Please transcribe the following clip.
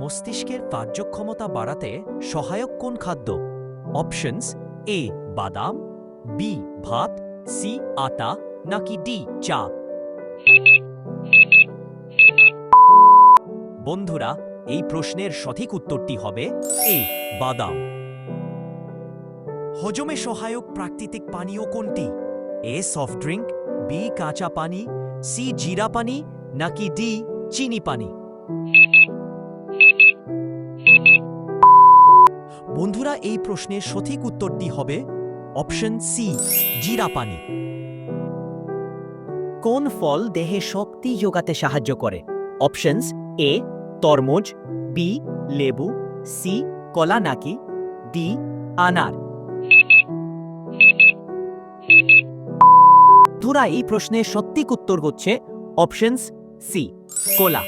মস্তিষ্কের কার্যক্ষমতা বাড়াতে সহায়ক কোন খাদ্য? অপশনস: এ বাদাম, বি ভাত, সি আটা, নাকি ডি চা। বন্ধুরা, এই প্রশ্নের সঠিক উত্তরটি হবে এ বাদাম। হজমে সহায়ক প্রাকৃতিক পানীয় কোনটি? এ সফট ড্রিঙ্ক, বি কাঁচা পানি, সি জিরা পানি, নাকি ডি চিনি পানি। বন্ধুরা, এই প্রশ্নের সঠিক উত্তরটি হবে অপশন সি জিরা পানি। কোন ফল দেহে শক্তি যোগাতে সাহায্য করে? অপশনস: এ তরমুজ, বি লেবু, সি কলা, নাকি ডি আনার। বন্ধুরা, এই প্রশ্নের সঠিক উত্তর হচ্ছে অপশনস সি কলা।